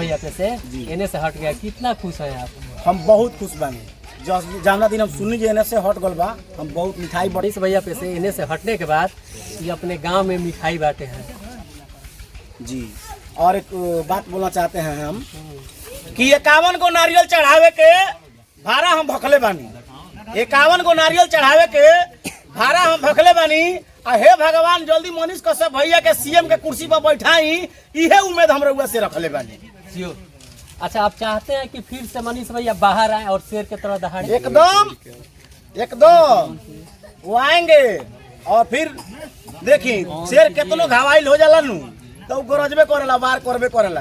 भैया पे से एने से हट गया, कितना खुश है आप? हम बहुत खुश बानी। जौना दिन हम सुनी जे एने से हट गल बा, हम बहुत मिठाई मनीष भैया पे से एने से हटने के बाद ये अपने गांव में मिठाई बांटे हैं जी। और एक बात बोलना चाहते हैं हम कि 51 को नारियल चढ़ावे के भाड़ा हम भखले बानी। 51 को नारियल चढ़ावे के भाड़ा हम भखले बानी। हे भगवान जल्दी मनीष कश्यप भैया के सीएम के कुर्सी पर बैठाई, इहे उम्मीद हम रउआ से रखले बानी। अच्छा, आप चाहते हैं कि फिर से मनीष भैया बाहर आए और शेर के तरह दहाड़े? एकदम वो आएंगे और फिर देखी शेर केतनो घावाइल हो जाला नु तो गरजबे करेला, वार करबे करेला।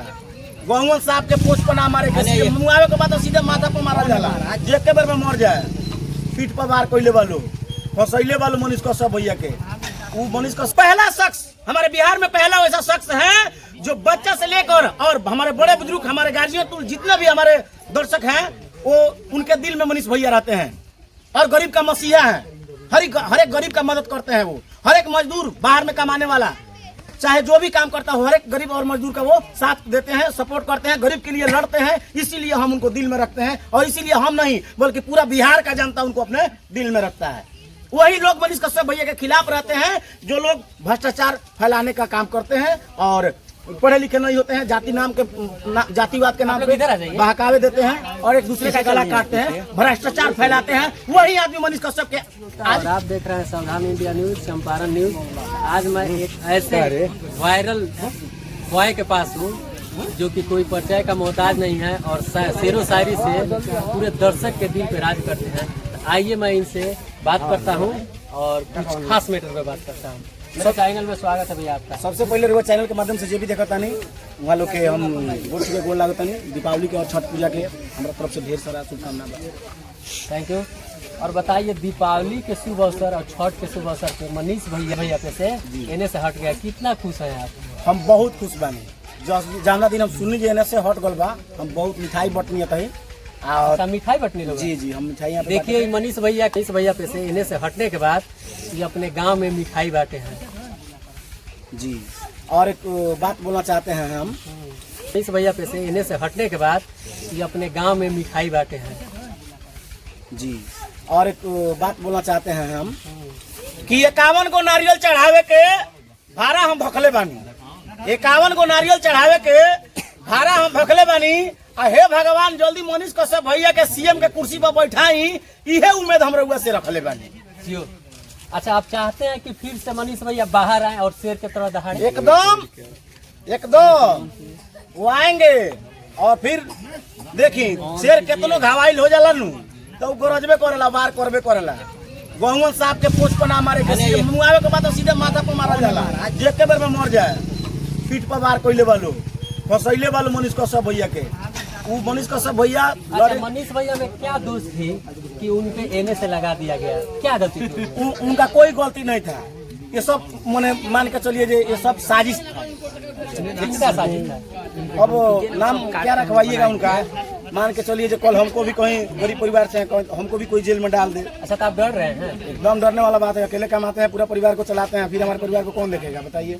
गहुवन साहब के पोछ पर ना मारे के, मुआवे के बाद सीधे माथा पर मारा जाला, जे के बेर में मर जाए। पीठ पर वार कइले वालो, फसैले वालो मनीष कश्यप भैया के। वो मनीष कश्यप पहला शख्स हमारे बिहार में, पहला वैसा शख्स है जो बच्चा से लेकर और हमारे बड़े बुजुर्ग, हमारे गार्जियन, जितने भी हमारे दर्शक हैं, वो उनके दिल में मनीष भैया रहते हैं और गरीब का मसीहा है। हर एक गरीब का मदद करते हैं वो। हर एक मजदूर बाहर में कमाने वाला, चाहे जो भी काम करता हो, हर एक गरीब और मजदूर का वो साथ देते हैं, सपोर्ट करते हैं, गरीब के लिए लड़ते हैं। इसीलिए हम उनको दिल में रखते हैं और इसीलिए हम नहीं बल्कि पूरा बिहार का जनता उनको अपने दिल में रखता है। वही लोग मनीष कश्यप भैया के खिलाफ रहते हैं जो लोग भ्रष्टाचार फैलाने का काम करते हैं और पढ़े लिखे नहीं होते हैं, जातिवाद के नाम पे बहकावे देते हैं और एक दूसरे का गला काटते हैं, भ्रष्टाचार फैलाते हैं। वही आदमी मनीष कश्यप के। आज आप देख रहे हैं सावधान इंडिया न्यूज, चंपारण न्यूज। आज मैं एक ऐसे वायरल बॉय के पास हूँ जो कि कोई परिचय का मोहताज नहीं है और शेरो शायरी से पूरे दर्शक के दिल पे राज करते हैं। आइए मैं इनसे बात करता हूँ और कुछ खास मैटर पे बात करता हूँ। मेरे चैनल में स्वागत है भैया आपका। सबसे पहले रोज चैनल के माध्यम से जो भी देखता नहीं वहाँ लोग के हम गोल लागता नहीं, दीपावली के और छठ पूजा के हमारा तरफ से ढेर सारा शुभकामना। Thank you. और बताइए, दीपावली के शुभ अवसर और छठ के शुभ अवसर पे मनीष भैया पे से एने से हट गया, कितना खुश है आप? हम बहुत खुश बानी। जौना दिन हम सुनी जे एने से हट गल बा, हम बहुत मिठाई बटनी है। और मिठाई बटनी लोग? जी, हम मिठाई देखिए मनीष भैया पे से इन्हें से हटने के बाद ये अपने गांव में मिठाई बांटे हैं जी। और एक बात बोलना चाहते हैं हम मनीष भैया पे से इन्हें से हटने के बाद ये अपने गांव में मिठाई बांटे हैं जी। और एक बात बोलना चाहते हैं हम कि 51 को नारियल चढ़ावे के भाड़ा हम भखले बानी। 51 को नारियल चढ़ावे के भाड़ा हम भखले बानी। हे भगवान जल्दी मनीष कश्यप भैया के सीएम के कुर्सी पर बैठाई, इहे उम्मीद हम रउआ से रखले बानी। अच्छा, आप चाहते हैं कि फिर से मनीष भैया बाहर आए और शेर के तरह दहाड़े? एकदम वो आएंगे और फिर देखी शेर केतनो घावाइल हो जाला नु तो गरजबे करेला, वार करबे करेला। गहुवन साहब के पोछ पर ना मारे के, मुआवे के बाद सीधे माथा पर मारा जाला, जे के बेर में मर जाए। पीठ पर वार कइले वालो, फसैले वालो मनीष कश्यप भैया के। वो मनीष कश्यप भैया। अच्छा, मनीष भैया में क्या दोष थी कि उनके एने से लगा दिया गया? क्या गलती थी? उनका कोई गलती नहीं था। ये सब मान के चलिए ये सब साजिश था। साजिश था? अब नाम क्या रखवाइएगा उनका? मान के चलिए कल हमको भी कहीं गरीब परिवार से हमको भी कोई जेल में डाल दे। अच्छा, तो आप डर रहे हैं? एकदम डरने वाला बात है। अकेले कमाते हैं, पूरा परिवार को चलाते हैं, फिर हमारे परिवार को कौन देखेगा बताइए?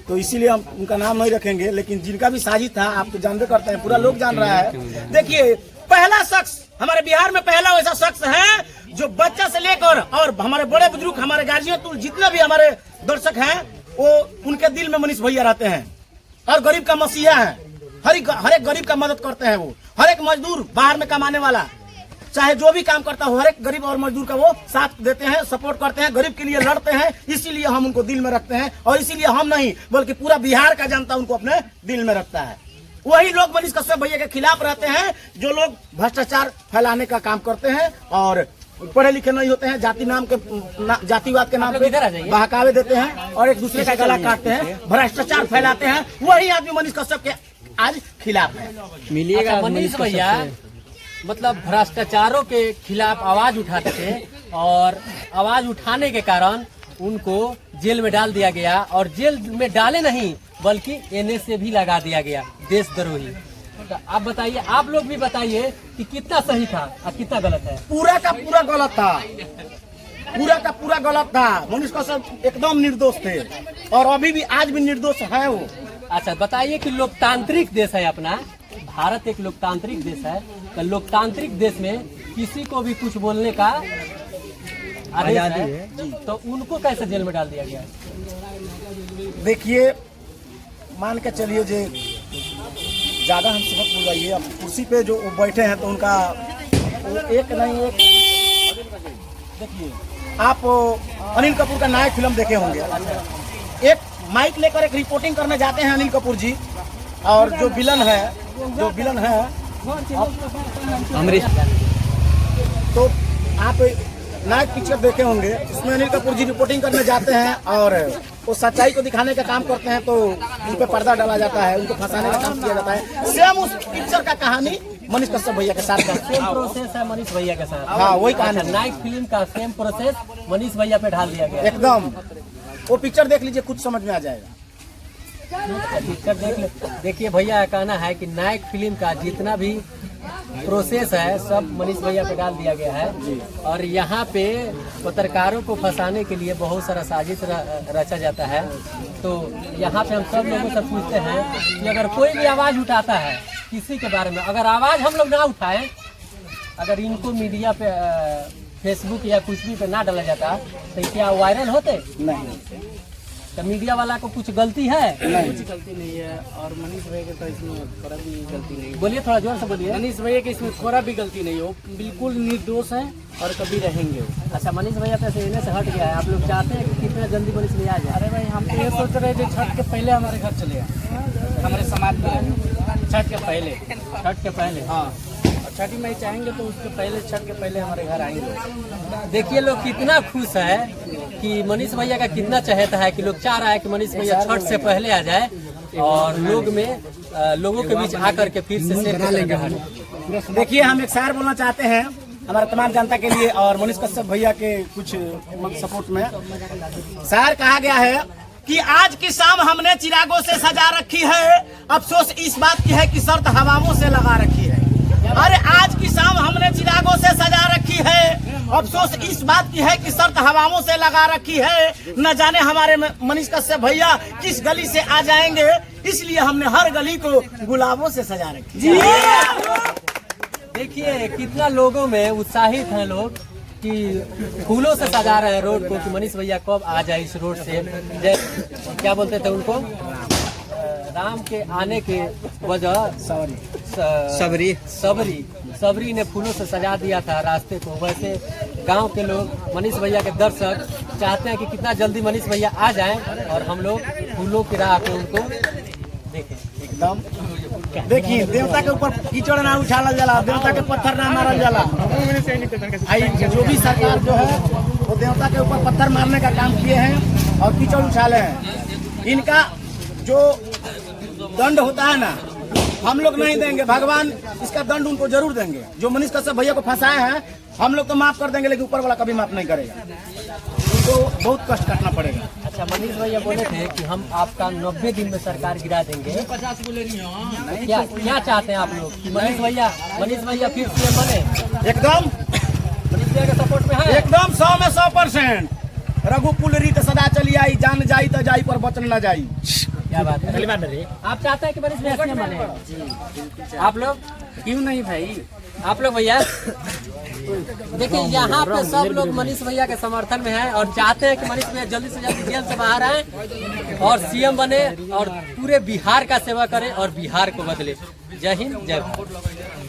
तो इसीलिए हम उनका नाम नहीं रखेंगे। लेकिन जिनका भी साजिश था आप तो जानते करते हैं, पूरा लोग जान रहा है। देखिए पहला शख्स हमारे बिहार में, पहला वैसा शख्स है जो बच्चा से लेकर और हमारे बड़े बुजुर्ग, हमारे गार्जियन, जितने भी हमारे दर्शक हैं, वो उनके दिल में मनीष भैया रहते हैं और गरीब का मसीहा है। हर एक गरीब का मदद करते हैं वो। हर एक मजदूर बाहर में कमाने वाला, चाहे जो भी काम करता हो, हर एक गरीब और मजदूर का वो साथ देते हैं, सपोर्ट करते हैं, गरीब के लिए लड़ते हैं। इसीलिए हम उनको दिल में रखते हैं और इसीलिए हम नहीं बल्कि पूरा बिहार का जनता उनको अपने दिल में रखता है। वही लोग मनीष कश्यप भैया के खिलाफ रहते हैं जो लोग भ्रष्टाचार फैलाने का काम करते हैं और पढ़े लिखे नहीं होते हैं, जातिवाद के नाम पे बहकावे देते हैं और एक दूसरे का गला काटते हैं, भ्रष्टाचार फैलाते हैं। वही आदमी मनीष कश्यप के आज खिलाफ है। मिलिएगा मनीष भैया मतलब भ्रष्टाचारों के खिलाफ आवाज उठाते थे और आवाज उठाने के कारण उनको जेल में डाल दिया गया और जेल में डाले नहीं बल्कि एने से भी लगा दिया गया, देशद्रोही। तो आप बताइए, आप लोग भी बताइए कि कितना सही था और कितना गलत है? पूरा का पूरा गलत था, पूरा का पूरा गलत था। मनीष कश्यप एकदम निर्दोष थे और अभी भी आज भी निर्दोष है वो। अच्छा बताइए कि लोकतांत्रिक देश है अपना भारत, एक लोकतांत्रिक देश है, तो लोकतांत्रिक देश में किसी को भी कुछ बोलने का आदेश है, तो उनको कैसे जेल में डाल दिया गया? देखिए, मान के चलिए जे ज़्यादा हमसे मत बुलवाइए। अब कुर्सी पे जो वो बैठे हैं तो उनका एक नहीं एक, देखिए आप अनिल कपूर का नायक फिल्म देखे होंगे। एक माइक लेकर एक रिपोर्टिंग करने जाते हैं अनिल कपूर जी, और जो विलन है अमरीश, तो आप नायक पिक्चर देखे होंगे, उसमें अनिल कपूर जी रिपोर्टिंग करने जाते हैं और वो सच्चाई को दिखाने का काम करते हैं, तो उन पे पर्दा डाला जाता है, उनको फंसाने का काम किया जाता है। सेम उस पिक्चर का कहानी मनीष कश्यप भैया के साथ का सेम प्रोसेस है मनीष भैया के साथ। हाँ, वही कहानी। नायक फिल्म का सेम प्रोसेस मनीष भैया पे ढाल दिया गया एकदम। वो पिक्चर देख लीजिए, कुछ समझ में आ जाएगा। पिक्चर देखिए भैया, कहना है कि नायक फिल्म का जितना भी प्रोसेस है सब मनीष भैया पे डाल दिया गया है, और यहाँ पे पत्रकारों को फंसाने के लिए बहुत सारा साजिश रचा जाता है। तो यहाँ पे हम सब लोगों से पूछते हैं कि अगर कोई भी आवाज़ उठाता है किसी के बारे में, अगर आवाज़ हम लोग ना उठाएं, अगर इनको मीडिया पे फेसबुक या कुछ भी पे ना डाला जाता तो क्या वायरल होते? नहीं, तो मीडिया वाला को कुछ गलती है? कुछ गलती नहीं है, और मनीष भैया के तो इसमें थोड़ा भी गलती नहीं है। बोलिए, थोड़ा जोर से बोलिए। मनीष भैया के इसमें थोड़ा भी गलती नहीं है, वो बिल्कुल निर्दोष है और कभी रहेंगे वो। अच्छा, मनीष भैया पैसे इन्हें से हट गया है, आप लोग चाहते हैं कि कितना जल्दी मनीष भैया आ जाए? अरे भाई, हम तो ये सोच रहे थे छठ के पहले हमारे घर चले आए, हमारे समाज में छठ के पहले। छठ के पहले? हाँ, और छठी मई चाहेंगे तो उसके पहले, छठ के पहले हमारे घर आएंगे। देखिए लोग कितना खुश है कि मनीष भैया का कितना चाहता है कि लोग चाह रहा है कि मनीष भैया छठ से पहले आ जाए और लोगों के बीच आकर के फिर से शेर लेंगे। देखिए, हम एक शायर बोलना चाहते हैं हमारे तमाम जनता के लिए और मनीष कश्यप भैया के कुछ सपोर्ट में। शायर कहा गया है कि आज की शाम हमने चिरागों से सजा रखी है, अफसोस इस बात की है कि शर्त हवाओं से लगा रखी है। अरे आज की शाम हमने चिरागों से सजा रखी है, अफसोस इस बात की है कि शर्त हवाओं से लगा रखी है। न जाने हमारे मनीष कश्यप भैया किस गली से आ जाएंगे, इसलिए हमने हर गली को गुलाबों से सजा रखी है। देखिए कितना लोगों में उत्साहित हैं लोग कि फूलों से सजा रहे हैं रोड को कि मनीष भैया कब आ जाए इस रोड से। क्या बोलते थे उनको, राम के आने के वजह सबरी ने फूलों से सजा दिया था रास्ते को। वैसे गांव के लोग, मनीष भैया के दर्शक चाहते हैं कि कितना जल्दी मनीष भैया आ जाएं और हम लोग फूलों की राह पे उनको देखें। एकदम। देखिए, देवता के ऊपर कीचड़ ना उछाला जाला, देवता के पत्थर ना मारल जाला। जो भी सरकार जो है वो देवता के ऊपर पत्थर मारने का काम किए हैं और कीचड़ उछाले हैं। इनका जो दंड होता है ना, हम लोग नहीं देंगे, भगवान इसका दंड उनको जरूर देंगे। जो मनीष कश्यप भैया को फंसाए हैं हम लोग तो माफ कर देंगे, लेकिन ऊपर वाला कभी माफ नहीं करेगा, उनको बहुत कष्ट काटना पड़ेगा। अच्छा, मनीष भैया बोले थे कि हम आपका 90 दिन में सरकार गिरा देंगे। क्या चाहते हैं आप लोग कि मनीष भैया फिर सीएम बने? एकदम मनीष भैया के सपोर्ट में है, एकदम 100 में 100%। रघुकुल रीत सदा चली आई, जान जाई तो जाई पर बचन न जाई। क्या बात है? आप चाहते हैं कि मनीष भैया सीएम बने? आप लोग क्यों नहीं भाई? आप लोग भैया देखिए, यहाँ पे सब लोग मनीष भैया के समर्थन में हैं और चाहते हैं कि मनीष भैया जल्दी से जल्दी जेल से बाहर आए और सीएम बने और पूरे बिहार का सेवा करें और बिहार को बदले। जय हिंद, जय भारत।